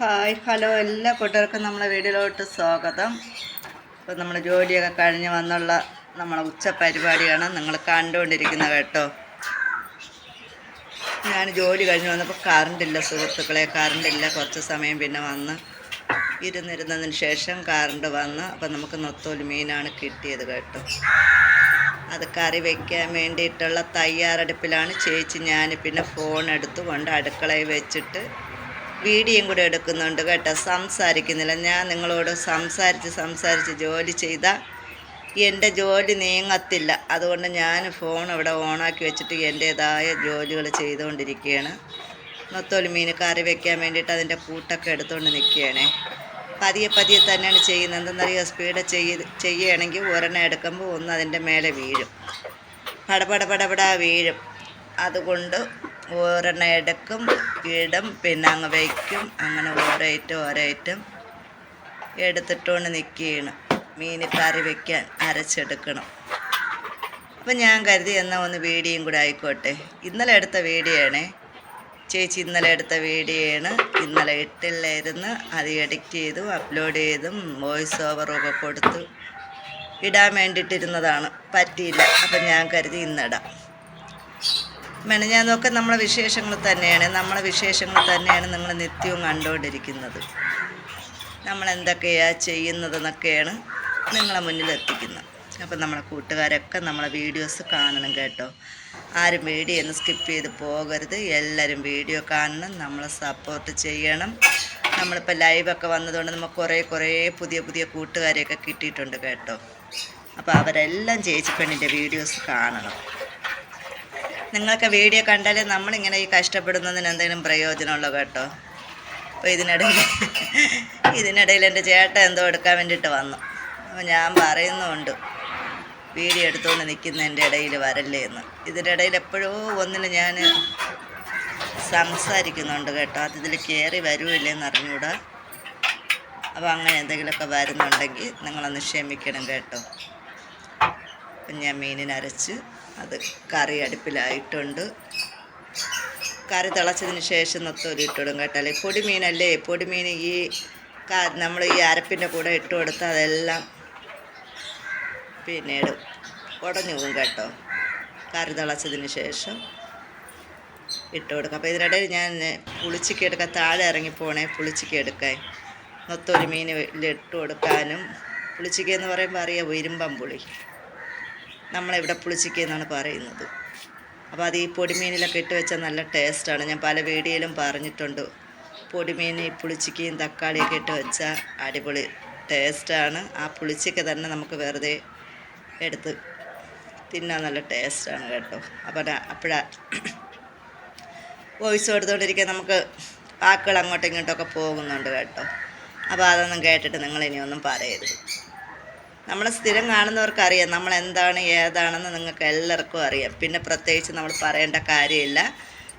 Hi hello എല്ലാ കൂട്ടുകാർക്കും നമ്മളെ വീഡിയോയിലോട്ട് സ്വാഗതം. അപ്പോൾ നമ്മൾ ജോലിയൊക്കെ കഴിഞ്ഞ് വന്നുള്ള നമ്മളെ ഉച്ച പരിപാടിയാണ് നിങ്ങൾ കണ്ടുകൊണ്ടിരിക്കുന്നത് കേട്ടോ. ഞാൻ ജോലി കഴിഞ്ഞ് വന്നപ്പോൾ കറണ്ടില്ല സുഹൃത്തുക്കളെ, കറണ്ടില്ല. കുറച്ച് സമയം പിന്നെ വന്ന് ഇരുന്നിരുന്നതിന് ശേഷം കറണ്ട് വന്ന് അപ്പോൾ നമുക്ക് നൊത്തോലി മീനാണ് കിട്ടിയത് കേട്ടോ. അത് കറി വയ്ക്കാൻ വേണ്ടിയിട്ടുള്ള തയ്യാറെടുപ്പിലാണ് ചേച്ചി. ഞാൻ പിന്നെ ഫോൺ എടുത്തുകൊണ്ട് അടുക്കളയിൽ വെച്ചിട്ട് വീഡിയോയും കൂടെ എടുക്കുന്നുണ്ട് കേട്ടോ. സംസാരിക്കുന്നില്ല. ഞാൻ നിങ്ങളോട് സംസാരിച്ച് ജോലി ചെയ്താൽ എൻ്റെ ജോലി നീങ്ങത്തില്ല. അതുകൊണ്ട് ഞാൻ ഫോൺ ഇവിടെ ഓണാക്കി വെച്ചിട്ട് എൻ്റേതായ ജോലികൾ ചെയ്തുകൊണ്ടിരിക്കുകയാണ്. നൊത്തോലി മീൻ കറി വയ്ക്കാൻ വേണ്ടിയിട്ട് അതിൻ്റെ കൂട്ടൊക്കെ എടുത്തുകൊണ്ട് നിൽക്കുകയാണേ. പതിയെ തന്നെയാണ് ചെയ്യുന്നത്. എന്തെന്നറിയോ, സ്പീഡ് ചെയ്യുകയാണെങ്കിൽ ഒരെണ്ണം എടുക്കുമ്പോൾ ഒന്ന് അതിൻ്റെ മേലെ വീഴും, പടപട വീഴും. അതുകൊണ്ട് ഒരെണ്ണം എടുക്കും, ഇടും, പിന്നെ അങ്ങ് വയ്ക്കും. അങ്ങനെ ഓരോ ഐറ്റം എടുത്തിട്ടുകൊണ്ട് നിൽക്കുകയാണ്. മീൻ കറി വയ്ക്കാൻ അരച്ചെടുക്കണം. അപ്പം ഞാൻ കരുതി എന്നാൽ ഒന്ന് വീഡിയോയും കൂടെ ആയിക്കോട്ടെ. ഇന്നലെ എടുത്ത വീഡിയോ ആണേ ചേച്ചി, ഇന്നലെ എടുത്ത വീഡിയോ ആണ്. ഇന്നലെ ഇട്ടില്ലായിരുന്നു. അത് എഡിറ്റ് ചെയ്തും അപ്ലോഡ് ചെയ്തും വോയിസ് ഓവറൊക്കെ കൊടുത്ത് ഇടാൻ വേണ്ടിയിട്ടിരുന്നതാണ്. പറ്റിയില്ല. അപ്പം ഞാൻ കരുതി ഇന്നിടാം. മെനഞ്ഞാന്നൊക്കെ നമ്മളെ വിശേഷങ്ങൾ തന്നെയാണ് നിങ്ങൾ നിത്യവും കണ്ടുകൊണ്ടിരിക്കുന്നത്. നമ്മളെന്തൊക്കെയാണ് ചെയ്യുന്നതെന്നൊക്കെയാണ് നിങ്ങളെ മുന്നിലെത്തിക്കുന്നത്. അപ്പം നമ്മളെ കൂട്ടുകാരൊക്കെ നമ്മളെ വീഡിയോസ് കാണണം കേട്ടോ. ആരും വീഡിയോ ഒന്ന് സ്കിപ്പ് ചെയ്ത് പോകരുത്. എല്ലാവരും വീഡിയോ കാണണം, നമ്മളെ സപ്പോർട്ട് ചെയ്യണം. നമ്മളിപ്പോൾ ലൈവൊക്കെ വന്നതുകൊണ്ട് നമുക്ക് കുറേ പുതിയ കൂട്ടുകാരെയൊക്കെ കിട്ടിയിട്ടുണ്ട് കേട്ടോ. അപ്പോൾ അവരെല്ലാം ചേച്ചി പെണ്ണിൻ്റെ വീഡിയോസ് കാണണം. നിങ്ങൾക്ക് വീഡിയോ കണ്ടാലേ നമ്മളിങ്ങനെ ഈ കഷ്ടപ്പെടുന്നതിന് എന്തെങ്കിലും പ്രയോജനമുള്ളൂ കേട്ടോ. അപ്പോൾ ഇതിനിടയിൽ എൻ്റെ ചേട്ടൻ എന്തോ എടുക്കാൻ വേണ്ടിയിട്ട് വന്നു. അപ്പോൾ ഞാൻ പറയുന്നുണ്ട്, വീഡിയോ എടുത്തുകൊണ്ട് നിൽക്കുന്നതിൻ്റെ ഇടയിൽ വരല്ലേ എന്ന്. ഇതിൻ്റെ ഇടയിൽ എപ്പോഴോ ഒന്നിൽ ഞാൻ സംസാരിക്കുന്നുണ്ട് കേട്ടോ. അത് ഇതിൽ കയറി വരുമില്ലെന്ന് അറിഞ്ഞൂടാ. അപ്പോൾ അങ്ങനെ എന്തെങ്കിലുമൊക്കെ വരുന്നുണ്ടെങ്കിൽ നിങ്ങളൊന്ന് ക്ഷമിക്കണം കേട്ടോ. അപ്പം ഞാൻ മീനിനരച്ച് അത് കറി അടുപ്പിലായിട്ടുണ്ട്. കറി തിളച്ചതിന് ശേഷം നൊത്തോലി ഇട്ടിടും കേട്ടോ. അല്ലേ പൊടിമീനല്ലേ, പൊടിമീൻ ഈ നമ്മൾ ഈ അരപ്പിൻ്റെ കൂടെ ഇട്ട് കൊടുത്താൽ അതെല്ലാം പിന്നീട് ഉടഞ്ഞു പോകും കേട്ടോ. കറി തിളച്ചതിന് ശേഷം ഇട്ട് കൊടുക്കാം. അപ്പോൾ ഇതിനിടയിൽ ഞാൻ പുളിച്ചിക്ക എടുക്കാൻ താഴെ ഇറങ്ങിപ്പോണേ, പുളിച്ചിക്ക എടുക്കാൻ നൊത്തോലി മീനിൽ ഇട്ട് കൊടുക്കാനും. പുളിച്ചിക്ക എന്ന് പറയുമ്പോൾ അറിയാമോ, ഇരുമ്പം പുളി. നമ്മളിവിടെ പുളിച്ചിക്ക എന്നാണ് പറയുന്നത്. അപ്പോൾ അത് ഈ പൊടിമീനിലൊക്കെ ഇട്ട് വെച്ചാൽ നല്ല ടേസ്റ്റാണ്. ഞാൻ പല വീഡിയോയിലും പറഞ്ഞിട്ടുണ്ട്. പൊടിമീൻ ഈ പുളിച്ചിക്കയും തക്കാളിയൊക്കെ ഇട്ട് വെച്ചാൽ അടിപൊളി ടേസ്റ്റാണ്. ആ പുളിച്ചിക്ക തന്നെ നമുക്ക് വെറുതെ എടുത്ത് തിന്നാൻ നല്ല ടേസ്റ്റാണ് കേട്ടോ. അപ്പോഴാ വോയിസ് കൊടുത്തുകൊണ്ടിരിക്കാൻ നമുക്ക് വാക്കുകൾ അങ്ങോട്ടും ഇങ്ങോട്ടൊക്കെ പോകുന്നുണ്ട് കേട്ടോ. അപ്പോൾ അതൊന്നും കേട്ടിട്ട് നിങ്ങളിനിയൊന്നും പറയരുത്. നമ്മളെ സ്ഥിരം കാണുന്നവർക്കറിയാം നമ്മൾ എന്താണ് ഏതാണെന്ന്. നിങ്ങൾക്ക് എല്ലാവർക്കും അറിയാം. പിന്നെ പ്രത്യേകിച്ച് നമ്മൾ പറയേണ്ട കാര്യമില്ല.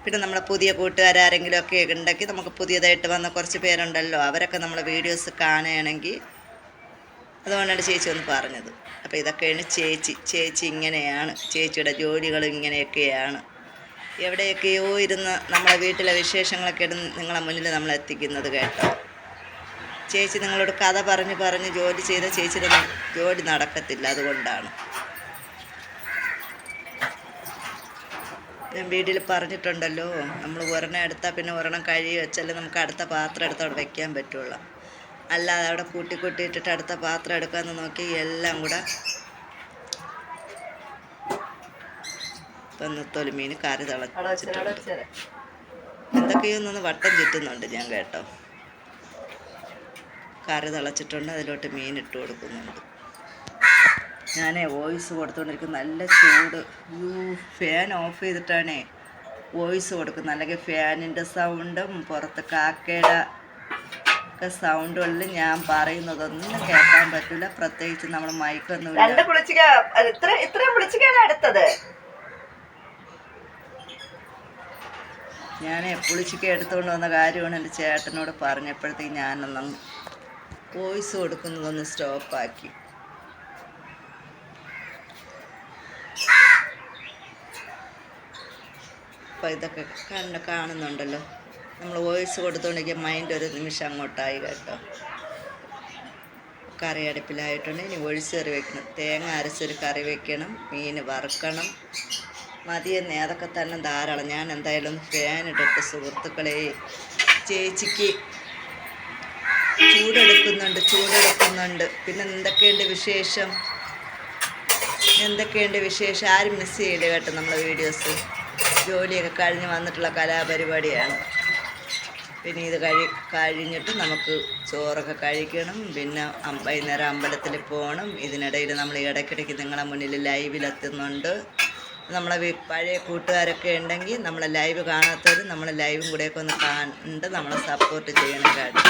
പിന്നെ നമ്മളെ പുതിയ കൂട്ടുകാരെങ്കിലുമൊക്കെ ഉണ്ടെങ്കിൽ നമുക്ക് പുതിയതായിട്ട് വന്ന കുറച്ച് പേരുണ്ടല്ലോ, അവരൊക്കെ നമ്മളെ വീഡിയോസ് കാണുകയാണെങ്കിൽ അതുകൊണ്ടാണ് ചേച്ചി ഒന്ന് പറഞ്ഞത്. അപ്പോൾ ഇതൊക്കെയാണ് ചേച്ചി ഇങ്ങനെയാണ്. ചേച്ചിയുടെ ജോലികൾ ഇങ്ങനെയൊക്കെയാണ്. എവിടെയൊക്കെയോ ഇരുന്ന് നമ്മളെ വീട്ടിലെ വിശേഷങ്ങളൊക്കെ നിങ്ങളെ മുന്നിൽ നമ്മൾ എത്തിക്കുന്നത് കേട്ടോ. ചേച്ചി നിങ്ങളോട് കഥ പറഞ്ഞ് ജോലി ചെയ്ത ചേച്ചിയുടെ ജോലി നടക്കത്തില്ല. അതുകൊണ്ടാണ് ഞാൻ വീട്ടിൽ പറഞ്ഞിട്ടുണ്ടല്ലോ, നമ്മൾ ഒരെണ്ണം എടുത്താൽ പിന്നെ ഒരെണ്ണം കഴുകി വെച്ചാലേ നമുക്ക് അടുത്ത പാത്രം എടുത്ത് അവിടെ വയ്ക്കാൻ പറ്റുള്ളൂ. അല്ലാതെ അവിടെ കൂട്ടിയിട്ടിട്ട് അടുത്ത പാത്രം എടുക്കാമെന്ന് നോക്കി എല്ലാം കൂടെ. ഇപ്പം നൊത്തോലി മീൻ കറി തിളച്ചിട്ടുണ്ട്. എന്തൊക്കെയോ ഒന്ന് വട്ടം ചുറ്റുന്നുണ്ട് ഞാൻ കേട്ടോ. കറി തിളച്ചിട്ടുണ്ട്, അതിലോട്ട് മീൻ ഇട്ട് കൊടുക്കുന്നുണ്ട്. ഞാൻ വോയിസ് കൊടുത്തുകൊണ്ടിരിക്കും. നല്ല ചൂട്. ഫാൻ ഓഫ് ചെയ്തിട്ടാണേ വോയിസ് കൊടുക്കുന്നത്. അല്ലെങ്കിൽ ഫാനിൻ്റെ സൗണ്ടും പുറത്ത് കാക്കയുടെ ഒക്കെ സൗണ്ടുകളിൽ ഞാൻ പറയുന്നതൊന്നും കേൾക്കാൻ പറ്റില്ല. പ്രത്യേകിച്ച് നമ്മൾ മൈക്കൊന്നും ഞാൻ പുളിച്ചിക്ക എടുത്തുകൊണ്ട് വന്ന കാര്യമാണ് എൻ്റെ ചേട്ടനോട് പറഞ്ഞപ്പോഴത്തേക്ക് ഞാനൊന്നും വോയിസ് കൊടുക്കുന്നതൊന്ന് സ്റ്റോപ്പാക്കി. അപ്പോൾ ഇതൊക്കെ കാണുന്നുണ്ടല്ലോ. നമ്മൾ വോയിസ് കൊടുത്തുകൊണ്ടിരിക്കുക മൈൻഡ് ഒരു നിമിഷം അങ്ങോട്ടായി കേട്ടോ. കറി അടുപ്പിലായിട്ടുണ്ട്. ഇനി ഒഴിച്ച് കറി വെക്കണം. തേങ്ങ അരച്ചൊരു കറി വെക്കണം. മീൻ വറുക്കണം. മതിയെന്നേ, അതൊക്കെ തന്നെ ധാരാളം. ഞാൻ എന്തായാലും ഫാൻ ഇട്ടിട്ട് സുഹൃത്തുക്കളെ, ചേച്ചിക്ക് ചൂടെടുക്കുന്നുണ്ട്. പിന്നെ എന്തൊക്കെയുണ്ട് വിശേഷം? ആരും മിസ് ചെയ്യില്ല കേട്ടോ നമ്മളെ വീഡിയോസ്. ജോലിയൊക്കെ കഴിഞ്ഞ് വന്നിട്ടുള്ള കലാപരിപാടിയാണ്. പിന്നെ ഇത് കഴിഞ്ഞിട്ട് നമുക്ക് ചോറൊക്കെ കഴിക്കണം. പിന്നെ വൈകുന്നേരം അമ്പലത്തിൽ പോകണം. ഇതിനിടയിൽ നമ്മൾ ഇടയ്ക്കിടയ്ക്ക് നിങ്ങളെ മുന്നിൽ ലൈവിലെത്തുന്നുണ്ട്. നമ്മളെ പഴയ കൂട്ടുകാരൊക്കെ ഉണ്ടെങ്കിൽ നമ്മളെ ലൈവ് കാണാത്തവർ നമ്മളെ ലൈവും കൂടെയൊക്കെ ഒന്ന് കണ്ട് നമ്മളെ സപ്പോർട്ട് ചെയ്യണം കേട്ടോ.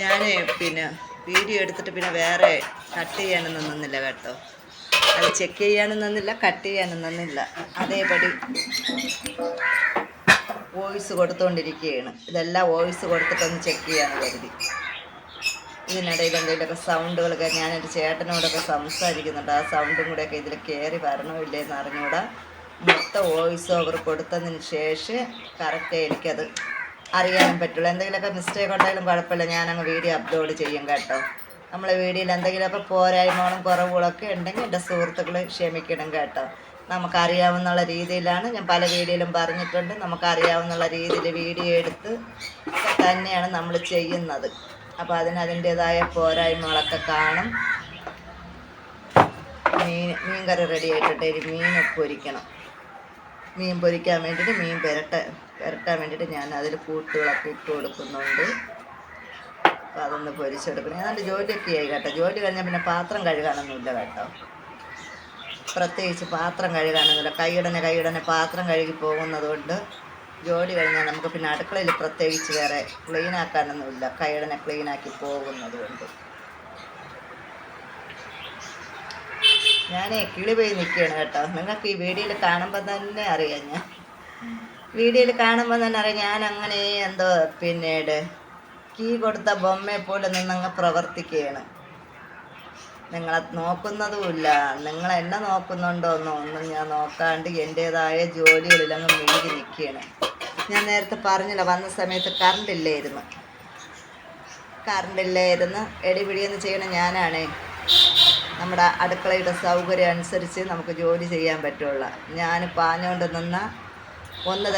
ഞാൻ പിന്നെ വീഡിയോ എടുത്തിട്ട് പിന്നെ വേറെ കട്ട് ചെയ്യാനൊന്നും നിന്നില്ല കേട്ടോ. അത് ചെക്ക് ചെയ്യാനും നിന്നില്ല, കട്ട് ചെയ്യാനും നിന്നില്ല. അതേപടി വോയിസ് കൊടുത്തുകൊണ്ടിരിക്കുകയാണ്. ഇതെല്ലാം വോയിസ് കൊടുത്തിട്ടൊന്ന് ചെക്ക് ചെയ്യാമെന്ന് കരുതി. ഇതിനിടയിൽ എന്തെങ്കിലുമൊക്കെ സൗണ്ടുകളൊക്കെ ഞാനെൻ്റെ ചേട്ടനോടൊക്കെ സംസാരിക്കുന്നുണ്ട്. ആ സൗണ്ടും കൂടെയൊക്കെ ഇതിൽ കയറി വരണോ ഇല്ലേന്ന് അറിഞ്ഞൂടാ. മൊത്തം വോയിസ് ഓവർ കൊടുത്തതിന് ശേഷം കറക്റ്റ് എനിക്കത് അറിയാനും പറ്റുള്ളൂ. എന്തെങ്കിലുമൊക്കെ മിസ്റ്റേക്ക് ഉണ്ടെങ്കിലും കുഴപ്പമില്ല, ഞാനങ്ങ് വീഡിയോ അപ്ലോഡ് ചെയ്യും കേട്ടോ. നമ്മളെ വീഡിയോയിൽ എന്തെങ്കിലുമൊക്കെ പോരായ്മകളും കുറവുകളൊക്കെ ഉണ്ടെങ്കിൽ എൻ്റെ സുഹൃത്തുക്കൾ ക്ഷമിക്കണം കേട്ടോ. നമുക്കറിയാവുന്നുള്ള രീതിയിലാണ്, ഞാൻ പല വീഡിയോയിലും പറഞ്ഞിട്ടുണ്ട്, നമുക്കറിയാവുന്നുള്ള രീതിയിൽ വീഡിയോ എടുത്ത് തന്നെയാണ് നമ്മൾ ചെയ്യുന്നത്. അപ്പോൾ അതിൻ്റേതായ പോരായ്മകളൊക്കെ കാണും. മീൻ കറി റെഡി ആയിട്ടുണ്ട്. മീൻ പൊരിക്കണം. മീൻ പൊരിക്കാൻ വേണ്ടിയിട്ട് മീൻ പുരട്ടാൻ വേണ്ടിയിട്ട് ഞാൻ അതിൽ കൂട്ടുകളൊക്കെ ഇട്ട് കൊടുക്കുന്നുണ്ട്. അപ്പോൾ അതൊന്ന് പൊരിച്ചെടുക്കണം. ഏതാണ്ട് ജോലിയൊക്കെ ആയി കേട്ടോ. ജോലി കഴിഞ്ഞാൽ പിന്നെ പാത്രം കഴുകാനൊന്നുമില്ല കേട്ടോ. പ്രത്യേകിച്ച് പാത്രം കഴുകാനൊന്നുമില്ല. കൈയുടനെ പാത്രം കഴുകി പോകുന്നത് കൊണ്ട് ജോലി കഴിഞ്ഞാൽ നമുക്ക് പിന്നെ അടുക്കളയിൽ പ്രത്യേകിച്ച് വേറെ ക്ലീനാക്കാനൊന്നുമില്ല. കൈയുടനെ ക്ലീനാക്കി പോകുന്നത് കൊണ്ട് ഞാൻ കിളി പോയി നിൽക്കുകയാണ് കേട്ടോ. നിങ്ങൾക്ക് ഈ വീഡിയോയിൽ കാണുമ്പോൾ തന്നെ അറിയാം. ഞാൻ അങ്ങനെ എന്തോ പിന്നീട് കീ കൊടുത്ത ബൊമ്മയെ പോലെ നിന്നങ്ങ് പ്രവർത്തിക്കുകയാണ്. നിങ്ങളെ നോക്കുന്നതുമില്ല, നിങ്ങൾ എന്നെ നോക്കുന്നുണ്ടോന്നോ ഒന്നും ഞാൻ നോക്കാണ്ട് എൻ്റേതായ ജോലികളിൽ അങ്ങ് മുഴുകി നിൽക്കുകയാണ്. ഞാൻ നേരത്തെ പറഞ്ഞില്ല, വന്ന സമയത്ത് കറണ്ട് ഇല്ലായിരുന്നു. എടിപിടിയെന്ന് ചെയ്യണം ഞാനാണ്. നമ്മുടെ അടുക്കളയുടെ സൗകര്യം അനുസരിച്ച് നമുക്ക് ജോലി ചെയ്യാൻ പറ്റുള്ളൂ. ഞാൻ പാഞ്ഞുകൊണ്ട് നിന്ന ഒന്ന്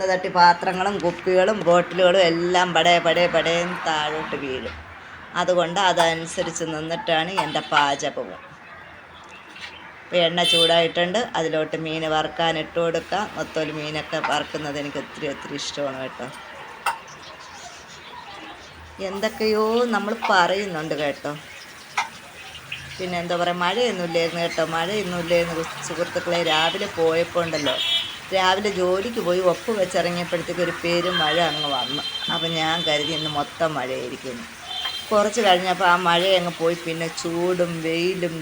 തട്ടി പാത്രങ്ങളും കുപ്പികളും ബോട്ടിലുകളും എല്ലാം പടേന്ന് താഴോട്ട് വീഴും. അതുകൊണ്ട് അതനുസരിച്ച് നിന്നിട്ടാണ് എൻ്റെ പാചകവും. ഇപ്പോൾ എണ്ണ ചൂടായിട്ടുണ്ട്. അതിലോട്ട് മീൻ വറുക്കാൻ ഇട്ട് കൊടുക്കാം. മൊത്തം മീനൊക്കെ വറുക്കുന്നത് എനിക്ക് ഒത്തിരി ഇഷ്ടമാണ് കേട്ടോ. എന്തൊക്കെയോ നമ്മൾ പറയുന്നുണ്ട് കേട്ടോ. പിന്നെ എന്താ പറയുക, മഴയൊന്നുമില്ലായിരുന്നു സുഹൃത്തുക്കളെ. രാവിലെ പോയപ്പോൾ ഉണ്ടല്ലോ, രാവിലെ ജോലിക്ക് പോയി ഒപ്പ് വെച്ചിറങ്ങിയപ്പോഴത്തേക്ക് ഒരു പേരും മഴ അങ്ങ് വന്നു. അപ്പം ഞാൻ കരുതി ഇന്ന് മൊത്തം മഴയായിരിക്കുന്നു. കുറച്ച് കഴിഞ്ഞപ്പോൾ ആ മഴ അങ്ങ് പോയി. പിന്നെ ചൂടും വെയിലും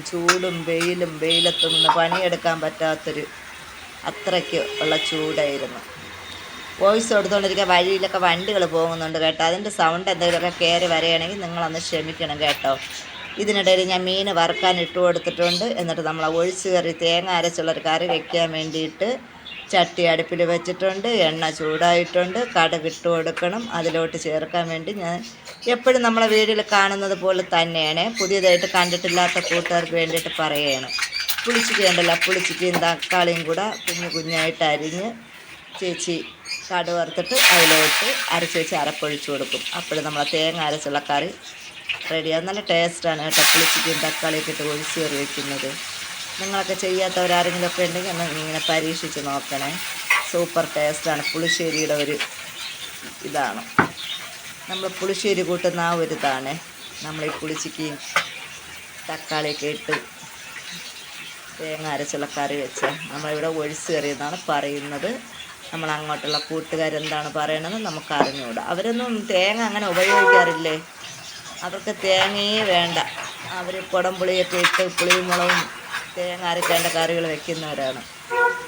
വെയിലത്ത് നിന്ന് പണിയെടുക്കാൻ പറ്റാത്തൊരു അത്രയ്ക്ക് ഉള്ള ചൂടായിരുന്നു. വോയിസ് കൊടുത്തുകൊണ്ടിരിക്കുക. വഴിയിലൊക്കെ വണ്ടികൾ പോകുന്നുണ്ട് കേട്ടോ. അതിൻ്റെ സൗണ്ട് എന്തെങ്കിലുമൊക്കെ കയറി വരികയാണെങ്കിൽ നിങ്ങളൊന്ന് ക്ഷമിക്കണം കേട്ടോ. ഇതിനിടയിൽ ഞാൻ മീൻ വറുക്കാൻ ഇട്ട് കൊടുത്തിട്ടുണ്ട്. എന്നിട്ട് നമ്മൾ ഒഴിച്ച് കറി, തേങ്ങ അരച്ചുള്ളൊരു കറി വെക്കാൻ വേണ്ടിയിട്ട് ചട്ടി അടുപ്പിൽ വെച്ചിട്ടുണ്ട്. എണ്ണ ചൂടായിട്ടുണ്ട്. കടുക് ഇട്ട് കൊടുക്കണം. അതിലോട്ട് ചേർക്കാൻ വേണ്ടി ഞാൻ എപ്പോഴും നമ്മളെ വീട്ടിൽ കാണുന്നത് പോലെ തന്നെയാണ്. പുതിയതായിട്ട് കണ്ടിട്ടില്ലാത്ത കൂട്ടുകാർക്ക് വേണ്ടിയിട്ട് പറയുകയാണ്. പുളിച്ചിക്കയും തക്കാളിയും കൂടെ കുഞ്ഞായിട്ട് അരിഞ്ഞ് ചേച്ചി കടുക് വറുത്തിട്ട് അതിലോട്ട് അരച്ച് വെച്ച് അരപ്പൊഴിച്ച് കൊടുക്കും. അപ്പോൾ നമ്മളെ തേങ്ങ അരച്ചുള്ള കറി റെഡിയാകും. നല്ല ടേസ്റ്റാണ് കേട്ടോ. പുളിച്ചിക്കയും തക്കാളിയൊക്കെ ഇട്ട് ഒഴിച്ച് കറി വയ്ക്കുന്നത്. നിങ്ങളൊക്കെ ചെയ്യാത്തവരാരെങ്കിലുമൊക്കെ ഉണ്ടെങ്കിൽ ഒന്ന് ഇങ്ങനെ പരീക്ഷിച്ച് നോക്കണേ. സൂപ്പർ ടേസ്റ്റാണ്. പുളിശ്ശേരിയുടെ ഒരു ഇതാണ്. നമ്മൾ പുളിശ്ശേരി കൂട്ടുന്ന ആ ഒരു ഇതാണ്. നമ്മൾ ഈ പുളിച്ചിക്കയും തക്കാളിയൊക്കെ ഇട്ട് തേങ്ങ അരച്ചുള്ള കറി വെച്ച് നമ്മളിവിടെ ഒഴിച്ച് കറി എന്നാണ് പറയുന്നത്. നമ്മൾ അങ്ങോട്ടുള്ള കൂട്ടുകാരെന്താണ് പറയണത് നമുക്ക് അറിഞ്ഞുകൂടാ. അവരൊന്നും തേങ്ങ അങ്ങനെ ഉപയോഗിക്കാറില്ലേ? അവർക്ക് തേങ്ങയെ വേണ്ട. അവർ കുടംപുളിയൊക്കെ ഇട്ട് പുളിയും മുളകും തേങ്ങ അരക്കേണ്ട കറികൾ വെക്കുന്നവരാണ്.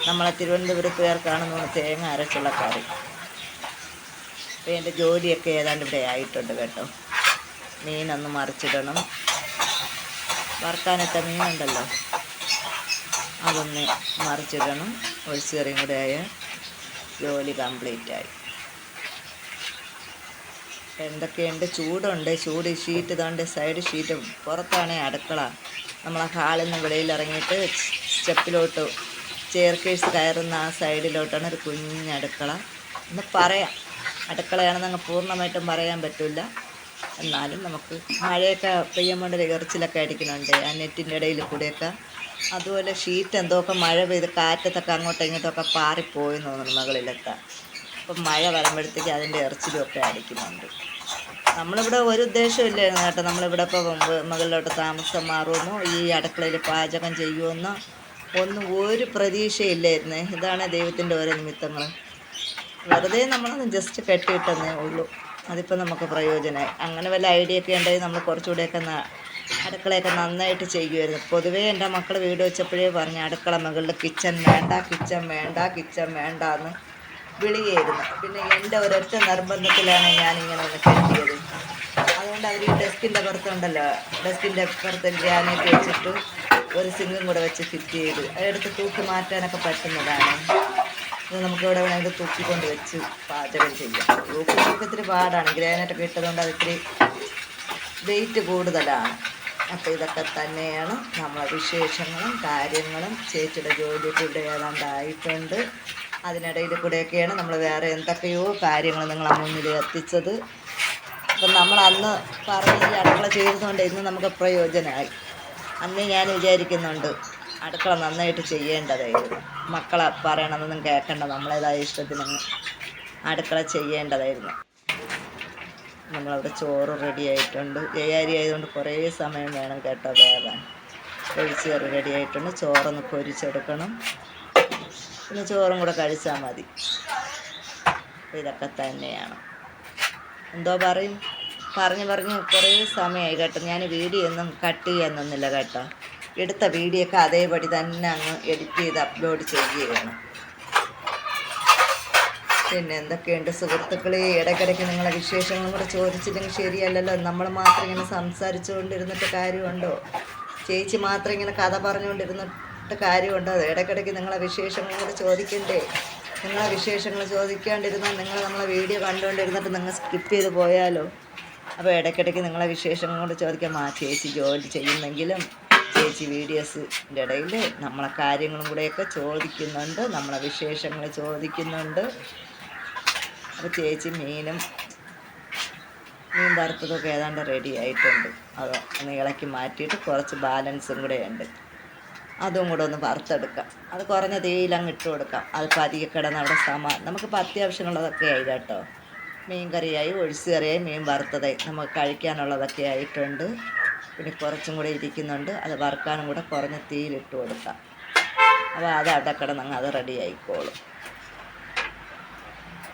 നമ്മളെ തിരുവനന്തപുരത്തുകാർക്കാണെന്ന് തേങ്ങ അരച്ചുള്ള കറി. അപ്പോൾ എൻ്റെ ജോലിയൊക്കെ ഏതാണ്ട് ഇവിടെ ആയിട്ടുണ്ട് കേട്ടോ. മീനൊന്ന് മറിച്ചിടണം. വറുക്കാനിട്ട മീനുണ്ടല്ലോ, അതൊന്ന് മറിച്ചിടണം. ഒഴിച്ച് കറിയും കൂടെ ആയ ജോലി കംപ്ലീറ്റ് ആയി. എന്തൊക്കെയുണ്ട്, ചൂടുണ്ട്. ചൂട് ഷീറ്റ് ഇതാണ്ട് സൈഡ് ഷീറ്റ്. പുറത്താണ് അടുക്കള. നമ്മളെ ഹാളിൽ നിന്ന് വെളിയിലിറങ്ങിയിട്ട് സ്റ്റെപ്പിലോട്ട് ചെയർക്കേഴ്സ് കയറുന്ന ആ സൈഡിലോട്ടാണ് ഒരു കുഞ്ഞടുക്കള എന്ന് പറയാം. അടുക്കളയാണെന്ന് അങ്ങ് പൂർണ്ണമായിട്ടും പറയാൻ പറ്റില്ല. എന്നാലും നമുക്ക് മഴയൊക്കെ പെയ്യുമ്പോൾ ഇറച്ചിലൊക്കെ അടിക്കുന്നുണ്ട് ആ നെറ്റിൻ്റെ ഇടയിൽ കൂടെയൊക്കെ. അതുപോലെ ഷീറ്റ് എന്തൊക്കെ മഴ പെയ്ത് കാറ്റത്തൊക്കെ അങ്ങോട്ടും ഇങ്ങോട്ടൊക്കെ പാറിപ്പോയി തോന്നുന്നു മുകളിലെത്താൻ. അപ്പം മഴ വരുമ്പോഴത്തേക്ക് അതിൻ്റെ ഇറച്ചിലൊക്കെ അടിക്കുന്നുണ്ട്. നമ്മളിവിടെ ഒരു ഉദ്ദേശമില്ലായിരുന്നു കേട്ടോ. നമ്മളിവിടെ ഇപ്പോൾ മുകളിലോട്ട് താമസം മാറുമെന്നോ ഈ അടുക്കളയിൽ പാചകം ചെയ്യുമെന്നോ ഒന്നും ഒരു പ്രതീക്ഷയില്ലായിരുന്നു. ഇതാണ് ദൈവത്തിൻ്റെ ഓരോ നിമിത്തങ്ങൾ. വെറുതെ നമ്മളൊന്ന് ജസ്റ്റ് കെട്ടിയിട്ടെന്നേ ഉള്ളൂ. അതിപ്പോൾ നമുക്ക് പ്രയോജനമായി. അങ്ങനെ വല്ല ഐഡിയ ഒക്കെ ഉണ്ടെങ്കിൽ നമ്മൾ കുറച്ചുകൂടെയൊക്കെ അടുക്കളയൊക്കെ നന്നായിട്ട് ചെയ്യുമായിരുന്നു. പൊതുവേ എൻ്റെ മക്കൾ വീട് വെച്ചപ്പോഴേ പറഞ്ഞു അടുക്കള മുകളിൽ കിച്ചൺ വേണ്ട, കിച്ചൺ വേണ്ട, കിച്ചൺ വേണ്ട എന്ന് വിളിയായിരുന്നു. പിന്നെ എൻ്റെ ഒരൊറ്റ നിർബന്ധത്തിലാണ് ഞാനിങ്ങനെ ഒന്ന് കെട്ടിയത്. അതുകൊണ്ട് അവർ ഈ ഡെസ്കിൻ്റെ പുറത്തുണ്ടല്ലോ, ഡെസ്കിൻ്റെ പുറത്ത് ഗ്രാനൈറ്റ് വെച്ചിട്ട് ഒരു സിങ്കും കൂടെ വെച്ച് ഫിറ്റ് ചെയ്ത് അതെടുത്ത് തൂക്കി മാറ്റാനൊക്കെ പറ്റുന്നതാണ്. ഇത് നമുക്കിവിടെ വേണമെങ്കിൽ തൂക്കിക്കൊണ്ട് വെച്ച് പാചകം ചെയ്യാം. തൂക്കി ഇത്തിരി പാടാണ്. ഗ്രാനൈറ്റൊക്കെ ഇട്ടതുകൊണ്ട് അത് ഇത്തിരി വെയിറ്റ് കൂടുതലാണ്. അപ്പോൾ ഇതൊക്കെ തന്നെയാണ് നമ്മളെ വിശേഷങ്ങളും കാര്യങ്ങളും. ചേച്ചിയുടെ ജോലിയൊക്കെ ഇവിടെ ഏതാണ്ടായിട്ടുണ്ട്. അതിനിടയിൽ കൂടെയൊക്കെയാണ് നമ്മൾ വേറെ എന്തൊക്കെയോ കാര്യങ്ങൾ നിങ്ങളെ മുന്നിൽ എത്തിച്ചത്. അപ്പം നമ്മൾ അന്ന് പറഞ്ഞ് ഈ അടുക്കള ചെയ്തതുകൊണ്ട് ഇന്ന് നമുക്ക് പ്രയോജനമായി. അന്ന് ഞാൻ വിചാരിക്കുന്നുണ്ട് അടുക്കള നന്നായിട്ട് ചെയ്യേണ്ടതായിരുന്നു. മക്കളെ പറയണമെന്നൊന്നും കേൾക്കേണ്ട, നമ്മളേതായ ഇഷ്ടത്തിനങ്ങ് അടുക്കള ചെയ്യേണ്ടതായിരുന്നു. നമ്മളവിടെ ചോറ് റെഡി ആയിട്ടുണ്ട്. ജയാരി ആയതുകൊണ്ട് കുറേ സമയം വേണം കേട്ടോ വേവാൻ. ഒഴിച്ചേറ് റെഡി ആയിട്ടുണ്ട്. ചോറൊന്ന് പൊരിച്ചെടുക്കണം. പിന്നെ ചോറും കൂടെ കഴിച്ചാൽ മതി. അപ്പോൾ ഇതൊക്കെ തന്നെയാണ്. എന്തോ പറഞ്ഞ് കുറേ സമയമായി കേട്ടോ. ഞാൻ വീഡിയോ ഒന്നും കട്ട് ചെയ്യാനൊന്നുമില്ല കേട്ടോ. എടുത്ത വീഡിയോ ഒക്കെ അതേപടി തന്നെ അങ്ങ് എഡിറ്റ് ചെയ്ത് അപ്ലോഡ് ചെയ്യുകയാണ്. പിന്നെ എന്തൊക്കെയുണ്ട് സുഹൃത്തുക്കളെ, ഇടയ്ക്കിടയ്ക്ക് നിങ്ങളെ വിശേഷങ്ങളും കൂടെ ചോദിച്ചില്ലെങ്കിൽ ശരിയല്ലല്ലോ. നമ്മൾ മാത്രം ഇങ്ങനെ സംസാരിച്ചുകൊണ്ടിരുന്നിട്ട് കാര്യമുണ്ടോ? ചേച്ചി മാത്രം ഇങ്ങനെ കഥ പറഞ്ഞുകൊണ്ടിരുന്നിട്ട് കാര്യമുണ്ടോ? ഇടയ്ക്കിടയ്ക്ക് നിങ്ങളെ വിശേഷങ്ങളും കൂടെ ചോദിക്കണ്ടേ? നിങ്ങളെ വിശേഷങ്ങൾ ചോദിക്കാണ്ടിരുന്നാൽ നിങ്ങൾ നമ്മളെ വീഡിയോ കണ്ടുകൊണ്ടിരുന്നിട്ട് നിങ്ങൾ സ്കിപ്പ് ചെയ്ത് പോയാലോ? അപ്പോൾ ഇടയ്ക്കിടയ്ക്ക് നിങ്ങളെ വിശേഷങ്ങൾ കൊണ്ട് ചോദിക്കാം. ചേച്ചി ജോലി ചെയ്യുന്നെങ്കിലും ചേച്ചി വീഡിയോസിൻ്റെ ഇടയിൽ നമ്മളെ കാര്യങ്ങളും കൂടെയൊക്കെ ചോദിക്കുന്നുണ്ട്, നമ്മളെ വിശേഷങ്ങൾ ചോദിക്കുന്നുണ്ട്. അപ്പോൾ ചേച്ചി മീൻ വറുത്തതൊക്കെ ഏതാണ്ട് റെഡി ആയിട്ടുണ്ട്. അത് ഒന്ന് ഇളക്കി മാറ്റിയിട്ട് കുറച്ച് ബാലൻസും കൂടെ ഉണ്ട്. അതും കൂടെ ഒന്ന് വറുത്തെടുക്കാം. അത് കുറഞ്ഞ തീയിലങ്ങ് ഇട്ട് കൊടുക്കാം. അത് പതിയെ കിടന്ന് അവിടെ നമുക്കിപ്പോൾ അത്യാവശ്യമുള്ളതൊക്കെ ആയി കേട്ടോ. മീൻ കറിയായി, ഒഴിച്ച് കറിയായി, മീൻ വറുത്തതായി, നമുക്ക് കഴിക്കാനുള്ളതൊക്കെ ആയിട്ടുണ്ട്. പിന്നെ കുറച്ചും കൂടെ ഇരിക്കുന്നുണ്ട്. അത് വറുക്കാനും കൂടെ കുറഞ്ഞ തീയിലിട്ട് കൊടുക്കാം. അപ്പോൾ അത് അവിടെ കിടന്നങ്ങ് അത് റെഡി ആയിക്കോളും.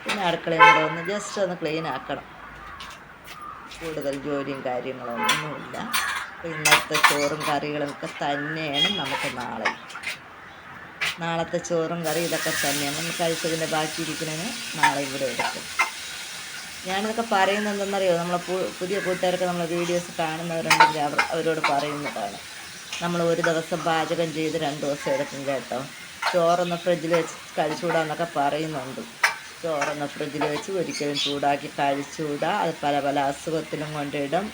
പിന്നെ അടുക്കളയും കൂടെ ഒന്ന് ജസ്റ്റ് ഒന്ന് ക്ലീൻ ആക്കണം. കൂടുതൽ ജോലിയും കാര്യങ്ങളൊന്നുമില്ല. അപ്പോൾ ഇന്നത്തെ ചോറും കറികളൊക്കെ തന്നെയാണ് നമുക്ക് നാളത്തെ ചോറും കറി ഇതൊക്കെ തന്നെയാണ്. നമ്മൾ കഴിച്ചതിൻ്റെ ബാക്കി ഇരിക്കുന്നതിന് നാളെയും കൂടെ എടുക്കും. ഞാനിതൊക്കെ പറയുന്നത് എന്തെന്നറിയോ, നമ്മളെ പുതിയ കൂട്ടുകാരൊക്കെ നമ്മളെ വീഡിയോസ് കാണുന്നവരുണ്ടെങ്കിൽ അവരോട് പറയുന്നതാണ്. നമ്മൾ ഒരു ദിവസം പാചകം ചെയ്ത് 2 ദിവസം എടുക്കും കേട്ടോ. ചോറൊന്ന് ഫ്രിഡ്ജിൽ വെച്ച് കഴിച്ചുകൂടാന്നൊക്കെ പറയുന്നുണ്ട്. ചോറൊന്ന് ഫ്രിഡ്ജിൽ വെച്ച് ഒരിക്കലും ചൂടാക്കി കഴിച്ചുകൂടാ, അത് പല അസുഖത്തിലും കൊണ്ടിടും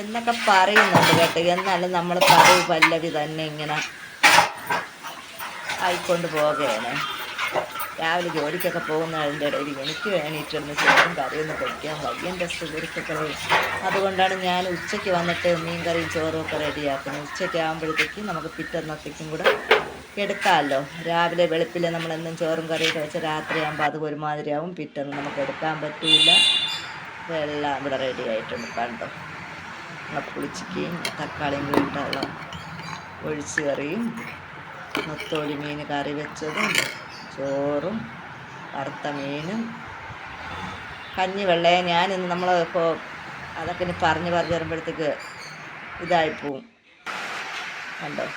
എന്നൊക്കെ പറയുന്നുണ്ട് കേട്ടോ. എന്നാലും നമ്മൾ പല്ലവി തന്നെ ഇങ്ങനെ ആയിക്കൊണ്ട് പോകുകയാണ്. രാവിലെ ജോലിക്കൊക്കെ പോകുന്നതിൻ്റെ ഇടയിൽ എനിക്ക് വേണ്ടിയിട്ടൊന്ന് ചോറും കറിയൊന്നും കഴിക്കാൻ വയ്യൻ്റെ സുഹൃത്തുക്കളെ. അതുകൊണ്ടാണ് ഞാൻ ഉച്ചയ്ക്ക് വന്നിട്ട് മീൻ കറിയും ചോറും ഒക്കെ റെഡിയാക്കുന്നത്. ഉച്ചയ്ക്ക് ആകുമ്പോഴത്തേക്കും നമുക്ക് പിറ്റന്നത്തേക്കും കൂടെ എടുക്കാമല്ലോ. രാവിലെ വെളുപ്പിൽ നമ്മളെന്നും ചോറും കറിയൊക്കെ വെച്ച് രാത്രിയാകുമ്പോൾ അത് ഒരുമാതിരിയാവും. പിറ്റന്ന് നമുക്ക് എടുക്കാൻ പറ്റില്ല. അപ്പോൾ എല്ലാം ഇവിടെ റെഡി ആയിട്ടുണ്ട് കണ്ടോ. പുളിച്ചിക്കയും തക്കാളിയും കൂടിയിട്ടുള്ള ഒഴിച്ച് കറിയും നത്തോലി മീൻ കറി വെച്ചതും ചോറും വറുത്ത മീനും കഞ്ഞിവെള്ളയെ ഞാനിന്ന് നമ്മൾ ഇപ്പോൾ അതൊക്കെ ഇനി പറഞ്ഞ് വരുമ്പോഴത്തേക്ക് ഇതായിപ്പോവും കണ്ടോ.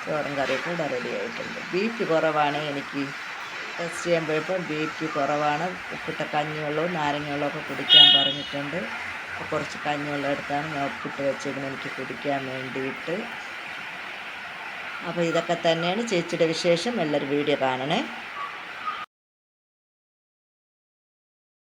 ചോറും കറിയൊക്കെ ഇവിടെ റെഡി ആയിട്ടുണ്ട്. ബി.പി കുറവാണ് എനിക്ക്. ടെസ്റ്റ് ചെയ്യുമ്പോഴപ്പോൾ ബി.പി കുറവാണ്. ഉപ്പിട്ട കഞ്ഞിവെള്ളവും നാരങ്ങ കുടിക്കാൻ പറഞ്ഞിട്ടുണ്ട്. അപ്പോൾ കുറച്ച് കഞ്ഞിവെള്ളം എടുത്താണ് ഞാൻ ഉപ്പിട്ട് വെച്ചേക്കുന്നത് എനിക്ക് കുടിക്കാൻ വേണ്ടിയിട്ട്. അപ്പോൾ ഇതൊക്കെ തന്നെയാണ് ചേച്ചിയുടെ വിശേഷം. എല്ലാവരും വീഡിയോ കാണണേ.